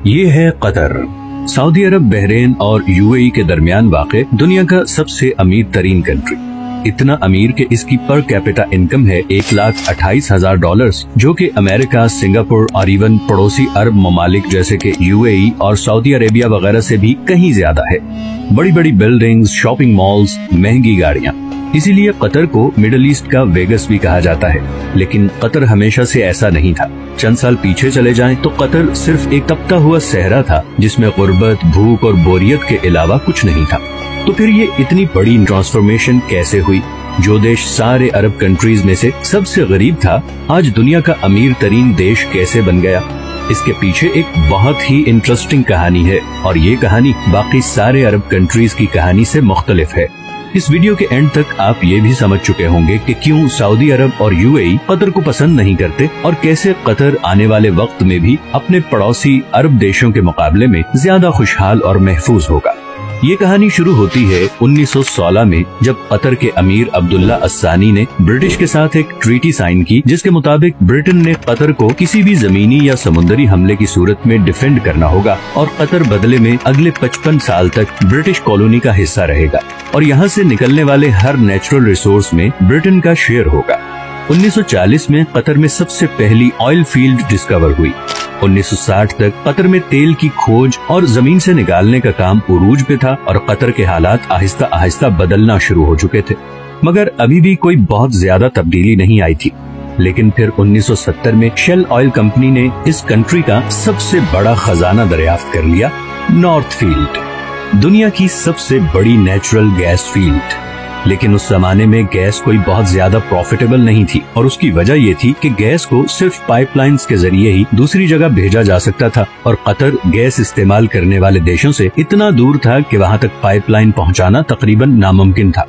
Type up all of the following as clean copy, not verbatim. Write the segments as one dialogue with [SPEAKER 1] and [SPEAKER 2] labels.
[SPEAKER 1] ये है Qatar. Saudi अरब, Bahrain और यूएई के दरमियान वाक़े दुनिया का सबसे अमीर तरीन कंट्री। इतना अमीर कि इसकी पर कैपिटा इनकम है $1,28,000, जो कि अमेरिका, सिंगापुर और इवन पड़ोसी अरब ममालिक जैसे कि यूएई और सऊदी अरेबिया वगैरह से भी कहीं ज्यादा है। बड़ी बड़ी बिल्डिंग्स, शॉपिंग मॉल्स, महंगी गाड़ियाँ। इसीलिए कतर को मिडिल ईस्ट का वेगस भी कहा जाता है। लेकिन कतर हमेशा से ऐसा नहीं था। चंद साल पीछे चले जाएं तो कतर सिर्फ एक तपता हुआ सहरा था जिसमें गुर्बत, भूख और बोरियत के अलावा कुछ नहीं था। तो फिर ये इतनी बड़ी ट्रांसफॉर्मेशन कैसे हुई? जो देश सारे अरब कंट्रीज में से सबसे गरीब था, आज दुनिया का अमीर तरीन देश कैसे बन गया? इसके पीछे एक बहुत ही इंटरेस्टिंग कहानी है और ये कहानी बाकी सारे अरब कंट्रीज की कहानी से मुख्तलिफ है। इस वीडियो के एंड तक आप ये भी समझ चुके होंगे कि क्यों सऊदी अरब और यूएई कतर को पसंद नहीं करते और कैसे कतर आने वाले वक्त में भी अपने पड़ोसी अरब देशों के मुकाबले में ज्यादा खुशहाल और महफूज होगा। ये कहानी शुरू होती है 1916 में, जब कतर के अमीर अब्दुल्ला अस्सानी ने ब्रिटिश के साथ एक ट्रीटी साइन की, जिसके मुताबिक ब्रिटेन ने कतर को किसी भी जमीनी या समुद्री हमले की सूरत में डिफेंड करना होगा और कतर बदले में अगले 55 साल तक ब्रिटिश कॉलोनी का हिस्सा रहेगा और यहाँ से निकलने वाले हर नेचुरल रिसोर्स में ब्रिटेन का शेयर होगा। 1940 में कतर में सबसे पहली ऑयल फील्ड डिस्कवर हुई। 1960 तक कतर में तेल की खोज और जमीन से निकालने का काम उरूज पे था और कतर के हालात आहिस्ता आहिस्ता बदलना शुरू हो चुके थे, मगर अभी भी कोई बहुत ज्यादा तब्दीली नहीं आई थी। लेकिन फिर 1970 में शेल ऑयल कंपनी ने इस कंट्री का सबसे बड़ा खजाना दरियाफ्त कर लिया, नॉर्थ फील्ड, दुनिया की सबसे बड़ी नेचुरल गैस फील्ड। लेकिन उस जमाने में गैस कोई बहुत ज्यादा प्रॉफिटेबल नहीं थी और उसकी वजह ये थी कि गैस को सिर्फ पाइपलाइंस के जरिए ही दूसरी जगह भेजा जा सकता था और कतर गैस इस्तेमाल करने वाले देशों से इतना दूर था कि वहाँ तक पाइपलाइन पहुँचाना तकरीबन नामुमकिन था।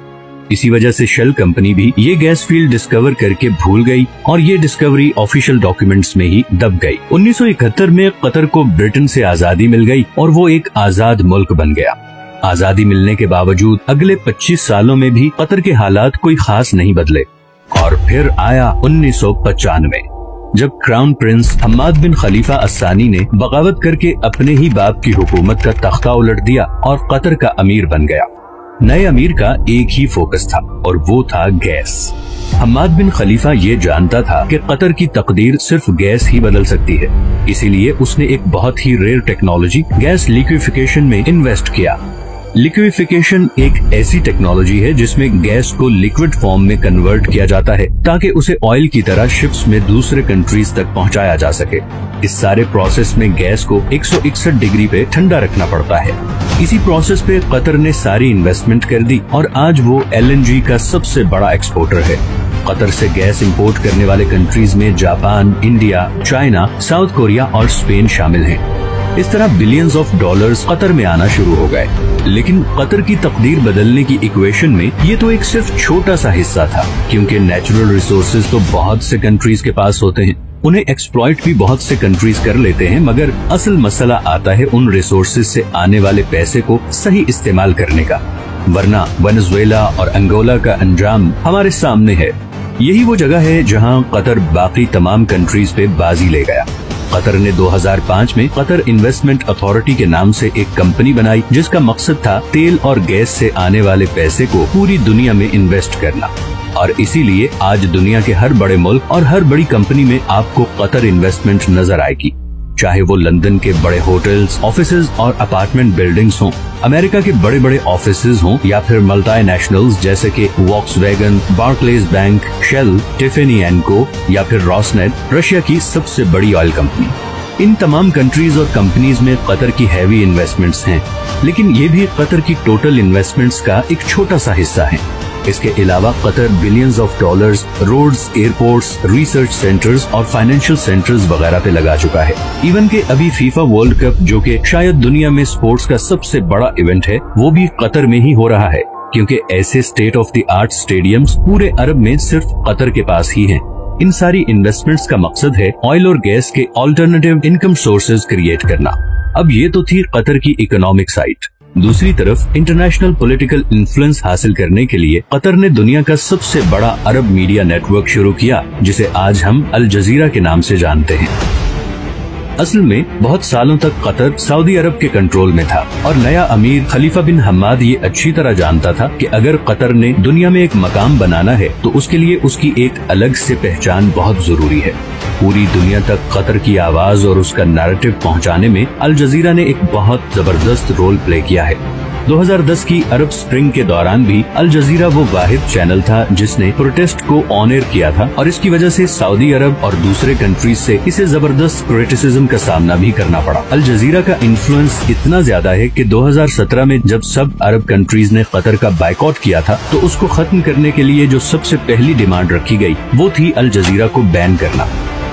[SPEAKER 1] इसी वजह से शेल कंपनी भी ये गैस फील्ड डिस्कवर करके भूल गई और ये डिस्कवरी ऑफिशियल डॉक्यूमेंट्स में ही दब गई। 1971 में कतर को ब्रिटेन से आजादी मिल गई और वो एक आजाद मुल्क बन गया। आजादी मिलने के बावजूद अगले 25 सालों में भी कतर के हालात कोई खास नहीं बदले और फिर आया 1995, जब क्राउन प्रिंस हम्माद बिन खलीफा अस्सानी ने बगावत करके अपने ही बाप की हुकूमत का तख्ता उलट दिया और कतर का अमीर बन गया। नए अमीर का एक ही फोकस था और वो था गैस। हम्माद बिन खलीफा ये जानता था कि कतर की तकदीर सिर्फ गैस ही बदल सकती है, इसीलिए उसने एक बहुत ही रेयर टेक्नोलॉजी गैस लिक्विफिकेशन में इन्वेस्ट किया। लिक्विफिकेशन एक ऐसी टेक्नोलॉजी है जिसमें गैस को लिक्विड फॉर्म में कन्वर्ट किया जाता है ताकि उसे ऑयल की तरह शिप्स में दूसरे कंट्रीज तक पहुंचाया जा सके। इस सारे प्रोसेस में गैस को 161 डिग्री पे ठंडा रखना पड़ता है। इसी प्रोसेस पे कतर ने सारी इन्वेस्टमेंट कर दी और आज वो LNG का सबसे बड़ा एक्सपोर्टर है। कतर से गैस इंपोर्ट करने वाले कंट्रीज में Japan, India, China, south Korea और स्पेन शामिल हैं। इस तरह बिलियंस ऑफ डॉलर्स कतर में आना शुरू हो गए। लेकिन कतर की तकदीर बदलने की इक्वेशन में ये तो एक सिर्फ छोटा सा हिस्सा था, क्योंकि नेचुरल रिसोर्सेज तो बहुत से कंट्रीज के पास होते हैं, उन्हें एक्सप्लॉइट भी बहुत से कंट्रीज कर लेते हैं, मगर असल मसला आता है उन रिसोर्सेज से आने वाले पैसे को सही इस्तेमाल करने का। वरना वेनेजुएला और अंगोला का अंजाम हमारे सामने है। यही वो जगह है जहां कतर बाकी तमाम कंट्रीज पे बाजी ले गया। कतर ने 2005 में कतर इन्वेस्टमेंट अथॉरिटी के नाम से एक कंपनी बनाई जिसका मकसद था तेल और गैस से आने वाले पैसे को पूरी दुनिया में इन्वेस्ट करना। और इसीलिए आज दुनिया के हर बड़े मुल्क और हर बड़ी कंपनी में आपको कतर इन्वेस्टमेंट नजर आएगी, चाहे वो लंदन के बड़े होटल्स, ऑफिसेज और अपार्टमेंट बिल्डिंग्स हों, अमेरिका के बड़े बड़े ऑफिसेज हों या फिर मल्टीनेशनल्स जैसे कि Volkswagen, Barclays bank, Shell, Tiffany and Co या फिर रॉसनेट, रशिया की सबसे बड़ी ऑयल कंपनी। इन तमाम कंट्रीज और कंपनीज में कतर की हैवी इन्वेस्टमेंट्स हैं, लेकिन ये भी कतर की टोटल इन्वेस्टमेंट्स का एक छोटा सा हिस्सा है। इसके अलावा Qatar billions of dollars roads, airports, research centres और फाइनेंशियल सेंटर्स वगैरह पे लगा चुका है। इवन के अभी फीफा वर्ल्ड कप, जो कि शायद दुनिया में स्पोर्ट्स का सबसे बड़ा इवेंट है, वो भी कतर में ही हो रहा है, क्योंकि ऐसे state of the art stadiums पूरे अरब में सिर्फ कतर के पास ही हैं। इन सारी इन्वेस्टमेंट्स का मकसद है ऑयल और गैस के ऑल्टरनेटिव इनकम सोर्सेज क्रिएट करना। अब ये तो थी कतर की इकोनॉमिक साइड। दूसरी तरफ इंटरनेशनल पॉलिटिकल इन्फ्लुएंस हासिल करने के लिए कतर ने दुनिया का सबसे बड़ा अरब मीडिया नेटवर्क शुरू किया, जिसे आज हम अल जजीरा के नाम से जानते हैं। असल में बहुत सालों तक कतर सऊदी अरब के कंट्रोल में था और नया अमीर खलीफा बिन हम्माद ये अच्छी तरह जानता था कि अगर कतर ने दुनिया में एक मकाम बनाना है तो उसके लिए उसकी एक अलग से पहचान बहुत जरूरी है। पूरी दुनिया तक कतर की आवाज और उसका नैरेटिव पहुंचाने में अल जजीरा ने एक बहुत जबरदस्त रोल प्ले किया है। 2010 की अरब स्प्रिंग के दौरान भी अल जजीरा वो वाहिद चैनल था जिसने प्रोटेस्ट को ऑनर किया था और इसकी वजह से सऊदी अरब और दूसरे कंट्रीज से इसे जबरदस्त क्रिटिसिज्म का सामना भी करना पड़ा। अल जजीरा का इन्फ्लुएंस इतना ज्यादा है कि 2017 में जब सब अरब कंट्रीज ने कतर का बाइकआउट किया था तो उसको खत्म करने के लिए जो सबसे पहली डिमांड रखी गई वो थी अल जजीरा को बैन करना।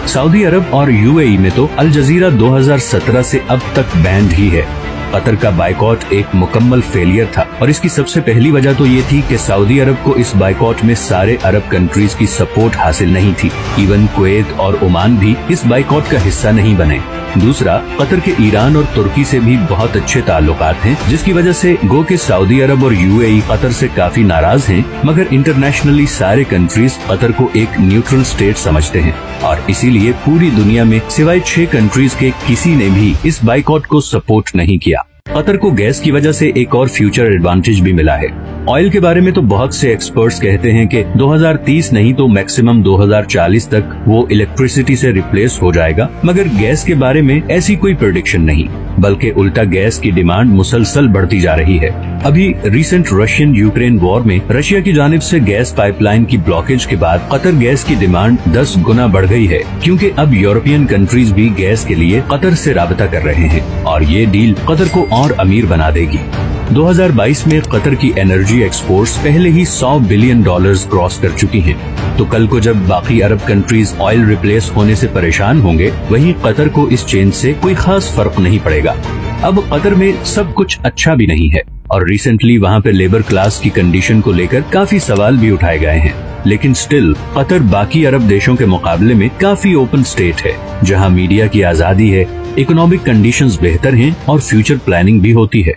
[SPEAKER 1] सऊदी अरब और यूएई में तो अल जजीरा 2017 से अब तक बैंड ही है। कतर का बाइकआउट एक मुकम्मल फेलियर था और इसकी सबसे पहली वजह तो ये थी कि सऊदी अरब को इस बाइकआउट में सारे अरब कंट्रीज की सपोर्ट हासिल नहीं थी। इवन कुवैत और ओमान भी इस बाइकआउट का हिस्सा नहीं बने। दूसरा, कतर के ईरान और तुर्की से भी बहुत अच्छे ताल्लुकात हैं, जिसकी वजह से गो के सऊदी अरब और यूएई कतर से काफी नाराज हैं, मगर इंटरनेशनली सारे कंट्रीज कतर को एक न्यूट्रल स्टेट समझते हैं और इसीलिए पूरी दुनिया में सिवाय 6 कंट्रीज के किसी ने भी इस बाइकआउट को सपोर्ट नहीं किया। कतर को गैस की वजह से एक और फ्यूचर एडवांटेज भी मिला है। ऑयल के बारे में तो बहुत से एक्सपर्ट्स कहते हैं कि 2030 नहीं तो मैक्सिमम 2040 तक वो इलेक्ट्रिसिटी से रिप्लेस हो जाएगा, मगर गैस के बारे में ऐसी कोई प्रेडिक्शन नहीं, बल्कि उल्टा गैस की डिमांड मुसलसल बढ़ती जा रही है। अभी रिसेंट रशियन यूक्रेन वॉर में रशिया की जानिब से गैस पाइपलाइन की ब्लॉकेज के बाद कतर गैस की डिमांड 10 गुना बढ़ गई है, क्योंकि अब यूरोपियन कंट्रीज भी गैस के लिए कतर से राबता कर रहे हैं और ये डील कतर को और अमीर बना देगी। 2022 में कतर की एनर्जी एक्सपोर्ट्स पहले ही $100 बिलियन क्रॉस कर चुकी हैं, तो कल को जब बाकी अरब कंट्रीज ऑयल रिप्लेस होने से परेशान होंगे, वहीं कतर को इस चेंज से कोई खास फर्क नहीं पड़ेगा। अब कतर में सब कुछ अच्छा भी नहीं है और रिसेंटली वहाँ पे लेबर क्लास की कंडीशन को लेकर काफी सवाल भी उठाए गए हैं, लेकिन स्टिल कतर बाकी अरब देशों के मुकाबले में काफी ओपन स्टेट है, जहाँ मीडिया की आजादी है, इकोनॉमिक कंडीशंस बेहतर हैं और फ्यूचर प्लानिंग भी होती है।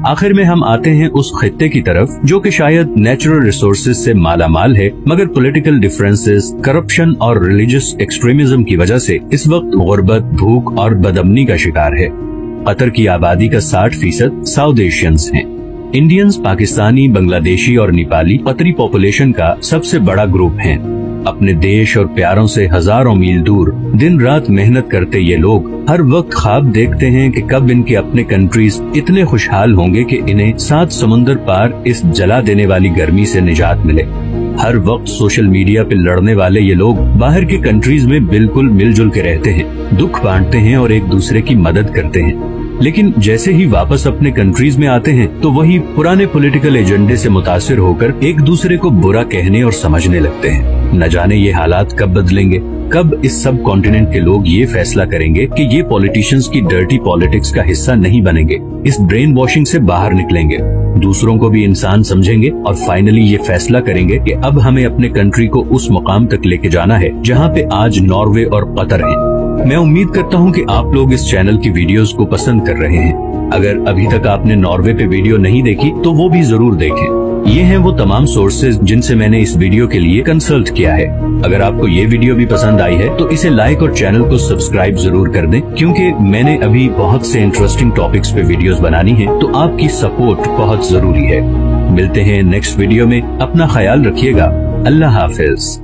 [SPEAKER 1] आखिर में हम आते हैं उस खित्ते की तरफ जो कि शायद नेचुरल रिसोर्सेज से मालामाल है, मगर पॉलिटिकल डिफरेंसेस, करप्शन और रिलीजियस एक्सट्रीमिज्म की वजह से इस वक्त गुर्बत, भूख और बदअमनी का शिकार है। कतर की आबादी का 60% साउथ एशियंस हैं। इंडियंस, पाकिस्तानी, बांग्लादेशी और नेपाली कतरी पॉपुलेशन का सबसे बड़ा ग्रुप हैं। अपने देश और प्यारों से हजारों मील दूर दिन रात मेहनत करते ये लोग हर वक्त ख्वाब देखते हैं कि कब इनके अपने कंट्रीज इतने खुशहाल होंगे कि इन्हें 7 समुंदर पार इस जला देने वाली गर्मी से निजात मिले। हर वक्त सोशल मीडिया पे लड़ने वाले ये लोग बाहर के कंट्रीज में बिल्कुल मिलजुल के रहते हैं, दुख बांटते हैं और एक दूसरे की मदद करते हैं, लेकिन जैसे ही वापस अपने कंट्रीज में आते हैं तो वही पुराने पॉलिटिकल एजेंडे से मुतासिर होकर एक दूसरे को बुरा कहने और समझने लगते हैं। न जाने ये हालात कब बदलेंगे, कब इस सब कॉन्टिनेंट के लोग ये फैसला करेंगे कि ये पॉलिटिशियंस की डर्टी पॉलिटिक्स का हिस्सा नहीं बनेंगे, इस ब्रेन वॉशिंग से बाहर निकलेंगे, दूसरों को भी इंसान समझेंगे और फाइनली ये फैसला करेंगे कि अब हमें अपने कंट्री को उस मुकाम तक लेके जाना है जहाँ पे आज नॉर्वे और कतर है। मैं उम्मीद करता हूँ कि आप लोग इस चैनल की वीडियोस को पसंद कर रहे हैं। अगर अभी तक आपने नॉर्वे पे वीडियो नहीं देखी तो वो भी जरूर देखें। ये हैं वो तमाम सोर्सेज जिनसे मैंने इस वीडियो के लिए कंसल्ट किया है। अगर आपको ये वीडियो भी पसंद आई है तो इसे लाइक और चैनल को सब्सक्राइब जरूर कर दें, क्योंकि मैंने अभी बहुत से इंटरेस्टिंग टॉपिक्स पे वीडियोस बनानी है, तो आपकी सपोर्ट बहुत जरूरी है। मिलते हैं नेक्स्ट वीडियो में, अपना ख्याल रखिएगा। अल्लाह हाफिज।